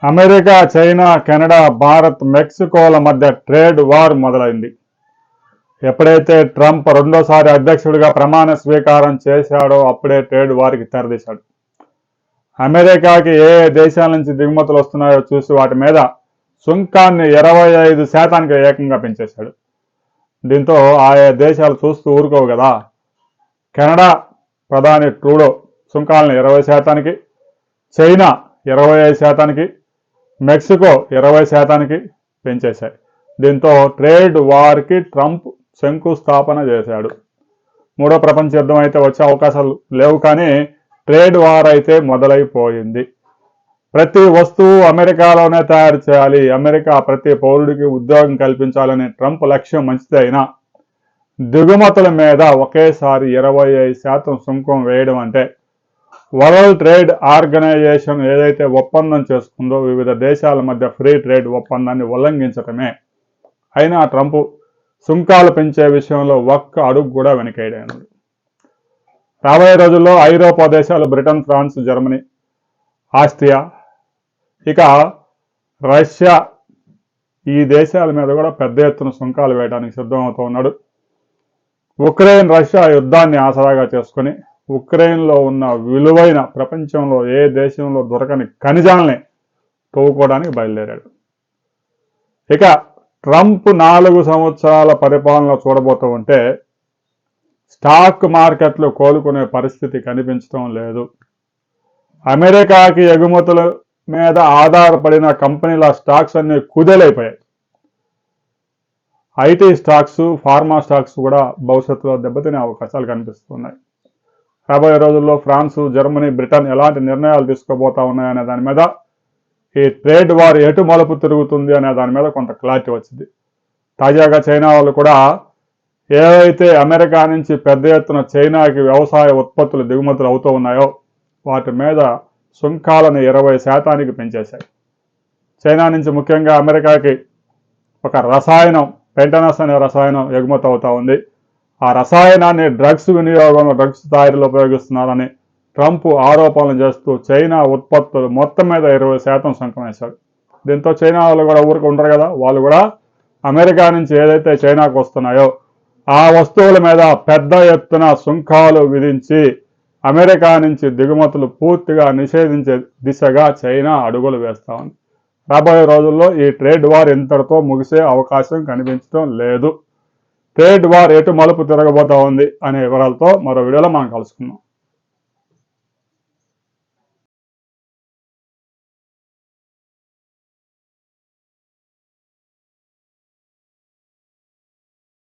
America, China, Canada, Bharat, మెక్సికోల మధ్య trade war మొదలైంది. ఎప్పుడైతే ట్రంప్ రెండోసారి అధ్యక్షుడిగా ప్రమాణ స్వీకారం చేశాడో అప్పుడే ట్రేడ్ వార్కి తెరదీశాడు. అమెరికాకి ఏ దేశాల నుంచి దిగుమతులు వస్తున్నాయో చూసి వాటి మీద సుంకాన్ని 25% ఏకంగా పెంచేశాడు. దీంతో ఆయా దేశాలు చూస్తూ ఊరుకోవు కదా. కెనడా ప్రధాని ట్రూడో సుంకాలను 20%, చైనా 25%, మెక్సికో 20% పెంచేశాయి. దీంతో ట్రేడ్ వార్కి ట్రంప్ శంకుస్థాపన చేశాడు. మూడో ప్రపంచ యుద్ధం అయితే వచ్చే అవకాశాలు లేవు, కానీ ట్రేడ్ వార్ అయితే మొదలైపోయింది. ప్రతి వస్తువు అమెరికాలోనే తయారు చేయాలి, అమెరికా ప్రతి పౌరుడికి ఉద్యోగం కల్పించాలనే ట్రంప్ లక్ష్యం మంచిదే అయినా దిగుమతుల మీద ఒకేసారి 25% సుంకం వేయడం అంటే వరల్డ్ ట్రేడ్ ఆర్గనైజేషన్ ఏదైతే ఒప్పందం చేసుకుందో వివిధ దేశాల మధ్య ఫ్రీ ట్రేడ్ ఒప్పందాన్ని ఉల్లంఘించటమే. అయినా ట్రంప్ సుంకాలు పెంచే విషయంలో ఒక్క అడుగు కూడా వెనకేయలేదు. రాబోయే రోజుల్లో ఐరోపా దేశాలు బ్రిటన్, ఫ్రాన్స్, జర్మనీ, ఆస్ట్రియా, ఇక రష్యా ఈ దేశాల మీద కూడా పెద్ద ఎత్తున సుంకాలు వేయడానికి సిద్ధమవుతూ ఉన్నాడు. ఉక్రెయిన్ రష్యా యుద్ధాన్ని ఆసరాగా చేసుకుని ఉక్రెయిన్లో ఉన్న విలువైన ప్రపంచంలో ఏ దేశంలో దొరకని ఖనిజాలని తవ్వుకోవడానికి బయలుదేరాడు. ఇక ట్రంప్ 4 సంవత్సరాల పరిపాలన చూడబోతూ ఉంటే స్టాక్ మార్కెట్లు కోలుకునే పరిస్థితి కనిపించడం లేదు. అమెరికాకి ఎగుమతుల మీద ఆధారపడిన కంపెనీల స్టాక్స్ అన్ని కుదేలైపోయాయి. ఐటీ స్టాక్స్, ఫార్మా స్టాక్స్ కూడా భవిష్యత్తులో దెబ్బతినే అవకాశాలు కనిపిస్తున్నాయి. రాబోయే రోజుల్లో ఫ్రాన్స్, జర్మనీ, బ్రిటన్ ఎలాంటి నిర్ణయాలు తీసుకోబోతా ఉన్నాయనే దాని మీద, ఈ ట్రేడ్ వార్ ఎటు మలుపు తిరుగుతుంది అనే దాని మీద కొంత క్లారిటీ వచ్చింది. తాజాగా చైనా వాళ్ళు కూడా ఏవైతే అమెరికా నుంచి పెద్ద ఎత్తున చైనాకి వ్యవసాయ ఉత్పత్తులు దిగుమతులు అవుతూ ఉన్నాయో వాటి మీద సుంకాలను 20% పెంచేశాయి. చైనా నుంచి ముఖ్యంగా అమెరికాకి ఒక రసాయనం, పెంటనస్ అనే రసాయనం ఎగుమతి అవుతూ ఉంది. ఆ రసాయనాన్ని డ్రగ్స్ వినియోగంలో, డ్రగ్స్ తయారీలో ఉపయోగిస్తున్నారని ట్రంప్ ఆరోపణలు చేస్తూ చైనా ఉత్పత్తులు మొత్తం మీద 20% సుంకం వేశాడు. దీంతో చైనా వాళ్ళు కూడా ఊరికి ఉండరు కదా, వాళ్ళు కూడా అమెరికా నుంచి ఏదైతే చైనాకు వస్తున్నాయో ఆ వస్తువుల మీద పెద్ద ఎత్తున సుంకాలు విధించి అమెరికా నుంచి దిగుమతులు పూర్తిగా నిషేధించే దిశగా చైనా అడుగులు వేస్తా ఉంది. రాబోయే రోజుల్లో ఈ ట్రేడ్ వార్ ఇంతటితో ముగిసే అవకాశం కనిపించడం లేదు. ట్రేడ్ వార్ ఎటు మలుపు తిరగబోతా ఉంది అనే వివరాలతో మరో వీడియోలో మనం కలుసుకుందాం.